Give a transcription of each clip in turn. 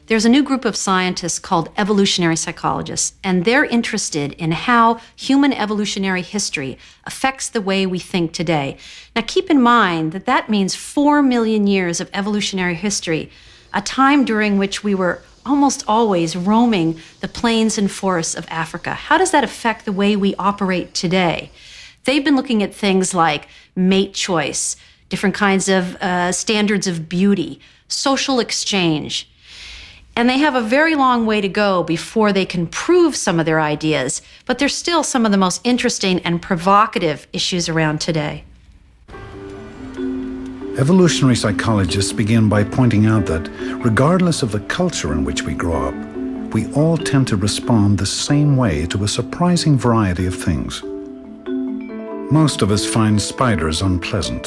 There's a new group of scientists called evolutionary psychologists, and they're interested in how human evolutionary history affects the way we think today. Now, keep in mind that that means 4 million years of evolutionary history, a time during which we were almost always roaming the plains and forests of Africa. How does that affect the way we operate today? They've been looking at things like mate choice, different kinds of standards of beauty, social exchange. And they have a very long way to go before they can prove some of their ideas, but they're still some of the most interesting and provocative issues around today. Evolutionary psychologists begin by pointing out that, regardless of the culture in which we grow up, we all tend to respond the same way to a surprising variety of things. Most of us find spiders unpleasant,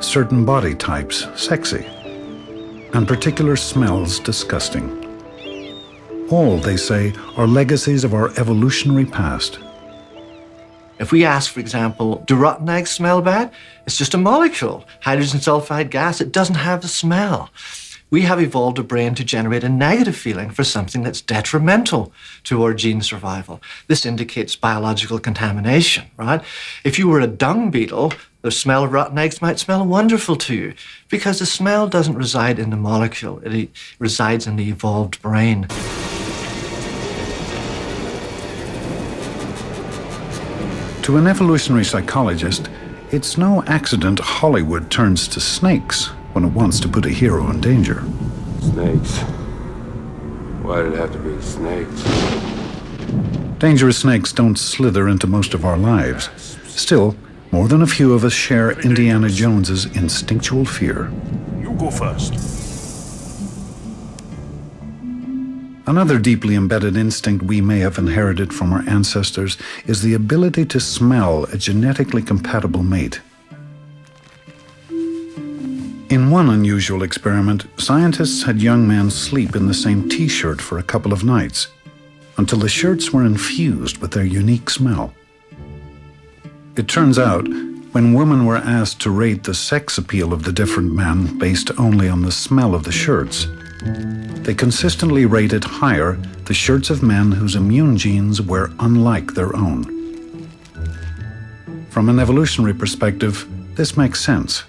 certain body types sexy, and particular smells disgusting. All, they say, are legacies of our evolutionary past. If we ask, for example, do rotten eggs smell bad? It's just a molecule, hydrogen sulfide gas. It doesn't have the smell. We have evolved a brain to generate a negative feeling for something that's detrimental to our gene survival. This indicates biological contamination, right? If you were a dung beetle, the smell of rotten eggs might smell wonderful to you because the smell doesn't reside in the molecule. It resides in the evolved brain. To an evolutionary psychologist, it's no accident Hollywood turns to snakes when it wants to put a hero in danger. Snakes. Why did it have to be snakes? Dangerous snakes don't slither into most of our lives. Still, more than a few of us share Indiana Jones's instinctual fear. You go first. Another deeply embedded instinct we may have inherited from our ancestors is the ability to smell a genetically compatible mate. In one unusual experiment, scientists had young men sleep in the same t-shirt for a couple of nights, until the shirts were infused with their unique smell. It turns out, when women were asked to rate the sex appeal of the different men based only on the smell of the shirts, they consistently rated higher the shirts of men whose immune genes were unlike their own. From an evolutionary perspective, this makes sense.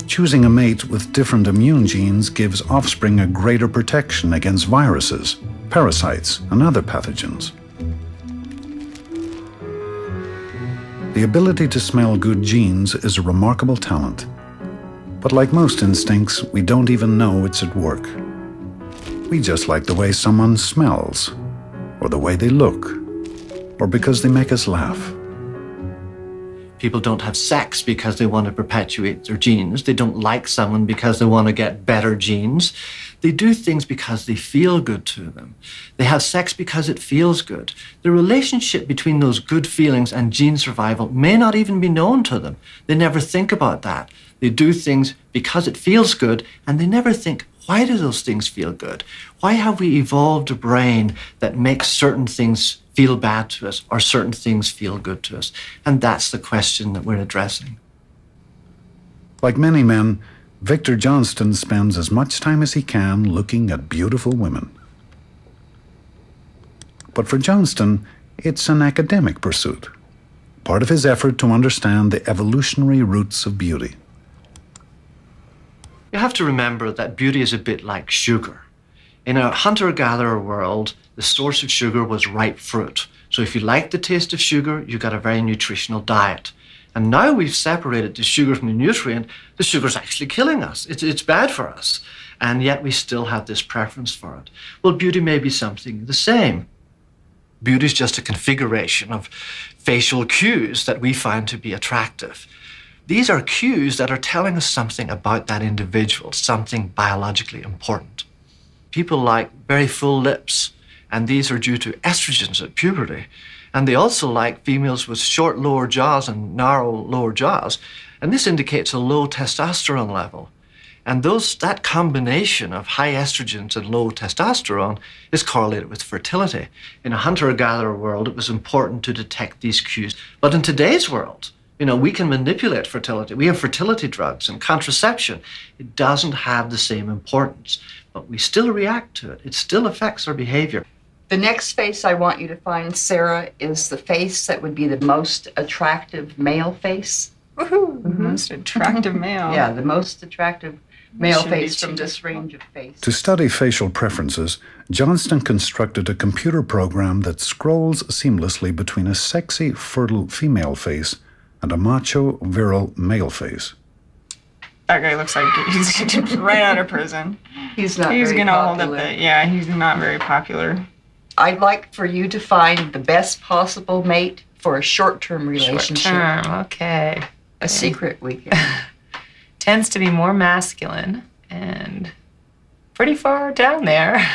Choosing a mate with different immune genes gives offspring a greater protection against viruses, parasites, and other pathogens. The ability to smell good genes is a remarkable talent. But like most instincts, we don't even know it's at work. We just like the way someone smells, or the way they look, or because they make us laugh. People don't have sex because they want to perpetuate their genes. They don't like someone because they want to get better genes. They do things because they feel good to them. They have sex because it feels good. The relationship between those good feelings and gene survival may not even be known to them. They never think about that. They do things because it feels good, and they never think, why do those things feel good? Why have we evolved a brain that makes certain things feel bad to us or certain things feel good to us? And that's the question that we're addressing. Like many men, Victor Johnston spends as much time as he can looking at beautiful women. But for Johnston, it's an academic pursuit, part of his effort to understand the evolutionary roots of beauty. You have to remember that beauty is a bit like sugar. In a hunter-gatherer world, the source of sugar was ripe fruit. So if you like the taste of sugar, you got a very nutritional diet. And now we've separated the sugar from the nutrient, the sugar's actually killing us. It's bad for us. And yet we still have this preference for it. Well, beauty may be something the same. Beauty is just a configuration of facial cues that we find to be attractive. These are cues that are telling us something about that individual, something biologically important. People like very full lips, and these are due to estrogens at puberty. And they also like females with short lower jaws and narrow lower jaws, and this indicates a low testosterone level. And that combination of high estrogens and low testosterone is correlated with fertility. In a hunter-gatherer world, it was important to detect these cues. But in today's world, we can manipulate fertility. We have fertility drugs and contraception. It doesn't have the same importance. but we still react to it. It still affects our behavior. The next face I want you to find, Sarah, is the face that would be the most attractive male face. Woohoo! The most attractive male. Yeah, the most attractive male Shouldn't be face from too this range of face. To study facial preferences, Johnston constructed a computer program that scrolls seamlessly between a sexy, fertile female face and a macho, virile male face. That guy looks like he's right out of prison. He's not He's very gonna popular. hold up the, yeah, he's not very popular. I'd like for you to find the best possible mate for a short-term relationship. Short term, okay. A secret weekend. Tends to be more masculine and pretty far down there.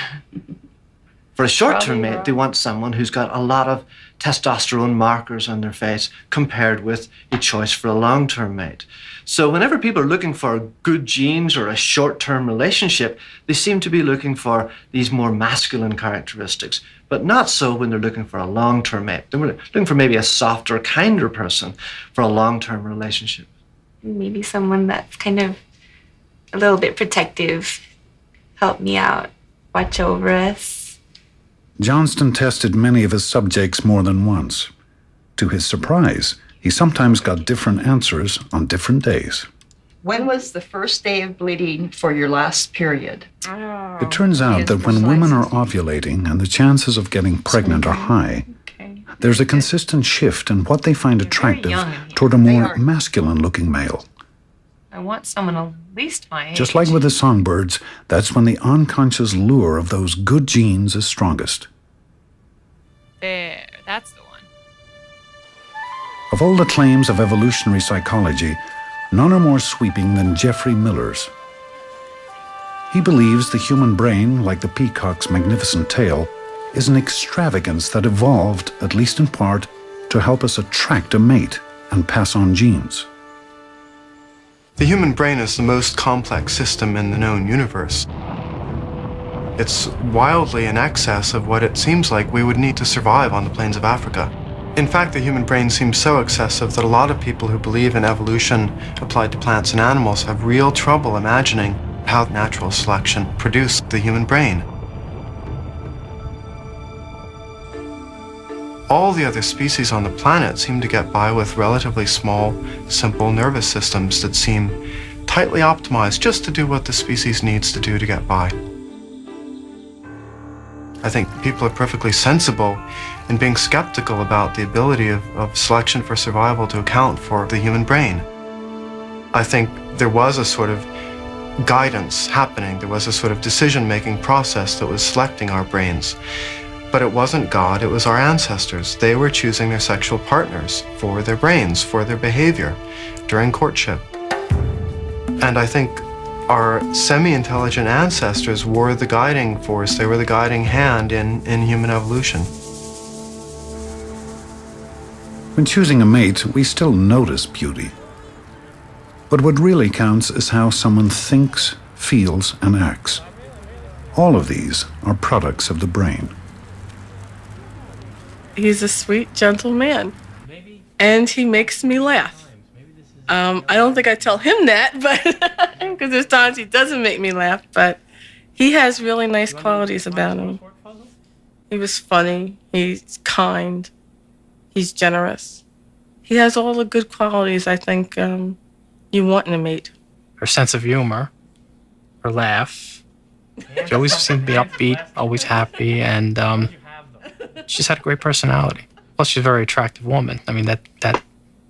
For a short-term Probably mate, they want someone who's got a lot of testosterone markers on their face compared with a choice for a long-term mate. So whenever people are looking for good genes or a short-term relationship, they seem to be looking for these more masculine characteristics, but not so when they're looking for a long-term mate. They're looking for maybe a softer, kinder person for a long-term relationship. Maybe someone that's kind of a little bit protective, help me out, watch over us. Johnston tested many of his subjects more than once. To his surprise, he sometimes got different answers on different days. When was the first day of bleeding for your last period? It turns out that when women are ovulating and the chances of getting pregnant are high, there's a consistent shift in what they find attractive young in here. toward a more masculine-looking male. I want someone at least my age. Just like with the songbirds, that's when the unconscious lure of those good genes is strongest. There, that's the one. Of all the claims of evolutionary psychology, none are more sweeping than Geoffrey Miller's. He believes the human brain, like the peacock's magnificent tail, is an extravagance that evolved, at least in part, to help us attract a mate and pass on genes. The human brain is the most complex system in the known universe. It's wildly in excess of what it seems like we would need to survive on the plains of Africa. In fact, the human brain seems so excessive that a lot of people who believe in evolution applied to plants and animals have real trouble imagining how natural selection produced the human brain. All the other species on the planet seem to get by with relatively small, simple nervous systems that seem tightly optimized just to do what the species needs to do to get by. I think people are perfectly sensible in being skeptical about the ability of selection for survival to account for the human brain. I think there was a sort of guidance happening. There was a sort of decision-making process that was selecting our brains. But it wasn't God, it was our ancestors. They were choosing their sexual partners for their brains, for their behavior during courtship. And I think our semi-intelligent ancestors were the guiding force, they were the guiding hand in human evolution. When choosing a mate, we still notice beauty. But what really counts is how someone thinks, feels, and acts. All of these are products of the brain. He's a sweet, gentle man. And he makes me laugh. I don't think I tell him that, but because there's times he doesn't make me laugh, but he has really nice qualities about him. He was funny, he's kind, he's generous. He has all the good qualities I think you want in a mate. Her sense of humor, her laugh. She always seemed to be upbeat, always happy, and she's had a great personality. Plus, she's a very attractive woman. I mean, that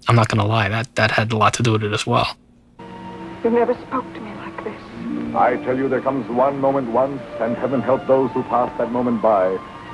I'm not going to lie, that had a lot to do with it as well. You never spoke to me like this. I tell you, there comes one moment once, and heaven help those who pass that moment by,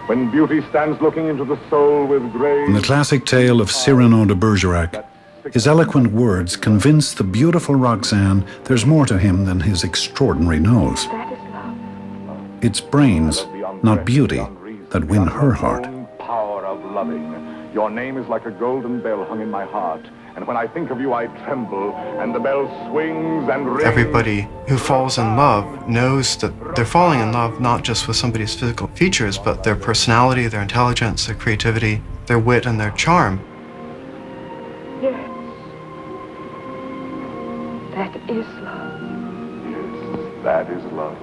when beauty stands looking into the soul with grace. In the classic tale of Cyrano de Bergerac, his eloquent words convince the beautiful Roxanne there's more to him than his extraordinary nose. That is love. It's brains, not beauty, that win her heart. Power of loving. Your name is like a golden bell hung in my heart, and when I think of you, I tremble, and the bell swings and rings. Everybody who falls in love knows that they're falling in love not just with somebody's physical features, but their personality, their intelligence, their creativity, their wit, and their charm. Yes. That is love. Yes, that is love.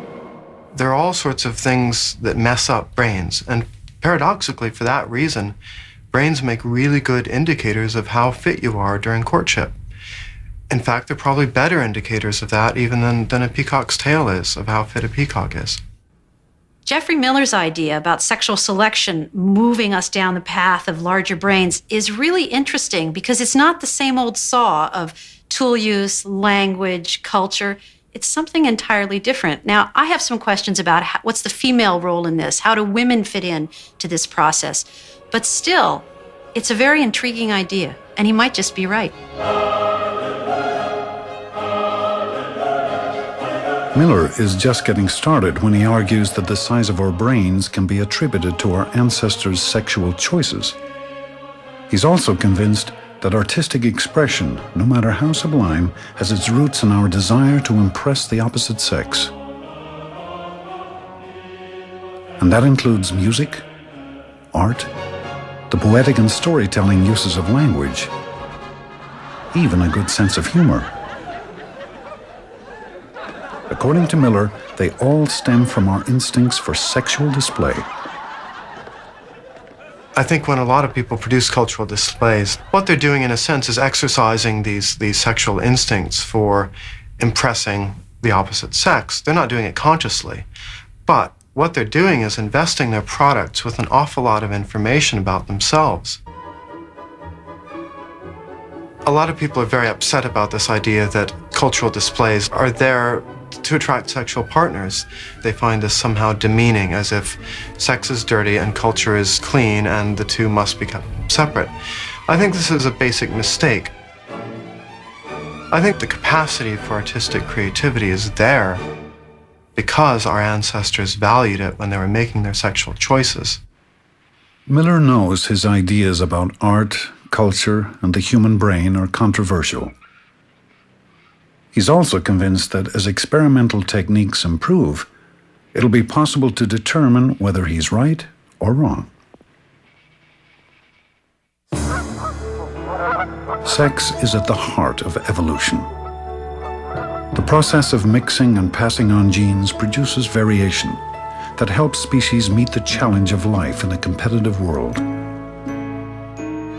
There are all sorts of things that mess up brains, and paradoxically, for that reason, brains make really good indicators of how fit you are during courtship. In fact, they're probably better indicators of that even than a peacock's tail is, of how fit a peacock is. Jeffrey Miller's idea about sexual selection moving us down the path of larger brains is really interesting because it's not the same old saw of tool use, language, culture. It's something entirely different. Now, I have some questions about what's the female role in this? How do women fit in to this process? But still, it's a very intriguing idea, and he might just be right. Miller is just getting started when he argues that the size of our brains can be attributed to our ancestors' sexual choices. He's also convinced that artistic expression, no matter how sublime, has its roots in our desire to impress the opposite sex. And that includes music, art, the poetic and storytelling uses of language, even a good sense of humor. According to Miller, they all stem from our instincts for sexual display. I think when a lot of people produce cultural displays, what they're doing in a sense is exercising these sexual instincts for impressing the opposite sex. They're not doing it consciously, but what they're doing is investing their products with an awful lot of information about themselves. A lot of people are very upset about this idea that cultural displays are there to attract sexual partners. They find this somehow demeaning, as if sex is dirty and culture is clean and the two must be kept separate. I think this is a basic mistake. I think the capacity for artistic creativity is there because our ancestors valued it when they were making their sexual choices. Miller knows his ideas about art, culture, and the human brain are controversial. He's also convinced that as experimental techniques improve, it'll be possible to determine whether he's right or wrong. Sex is at the heart of evolution. The process of mixing and passing on genes produces variation that helps species meet the challenge of life in a competitive world.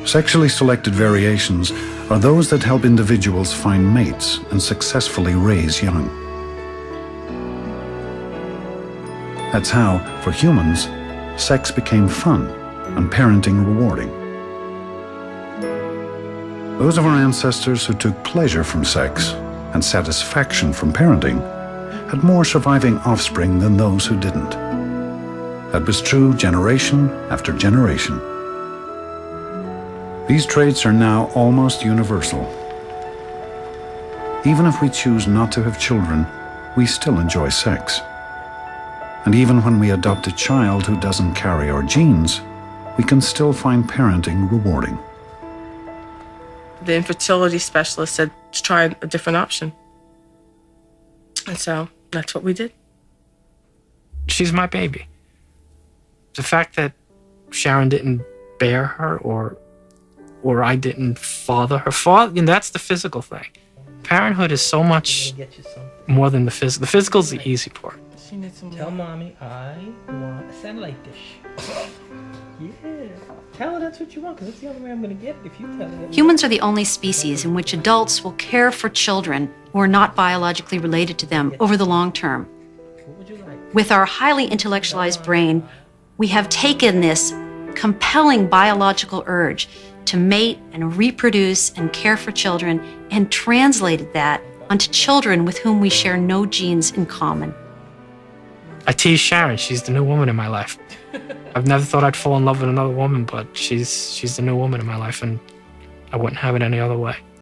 Sexually selected variations are those that help individuals find mates and successfully raise young. That's how, for humans, sex became fun and parenting rewarding. Those of our ancestors who took pleasure from sex and satisfaction from parenting had more surviving offspring than those who didn't. That was true generation after generation. These traits are now almost universal. Even if we choose not to have children, we still enjoy sex. And even when we adopt a child who doesn't carry our genes, we can still find parenting rewarding. The infertility specialist said to try a different option. And so that's what we did. She's my baby. The fact that Sharon didn't bear her or I didn't father her. That's the physical thing. Parenthood is so much more than the physical. The physical is the easy part. Tell mommy I want a satellite dish. Yeah. Tell her that's what you want, because that's the only way I'm going to get it if you tell her. Humans are the only species in which adults will care for children who are not biologically related to them over the long term. What would you like? With our highly intellectualized brain, we have taken this compelling biological urge to mate and reproduce and care for children and translated that onto children with whom we share no genes in common. I tease Sharon. She's the new woman in my life. I've never thought I'd fall in love with another woman, but she's the new woman in my life, and I wouldn't have it any other way.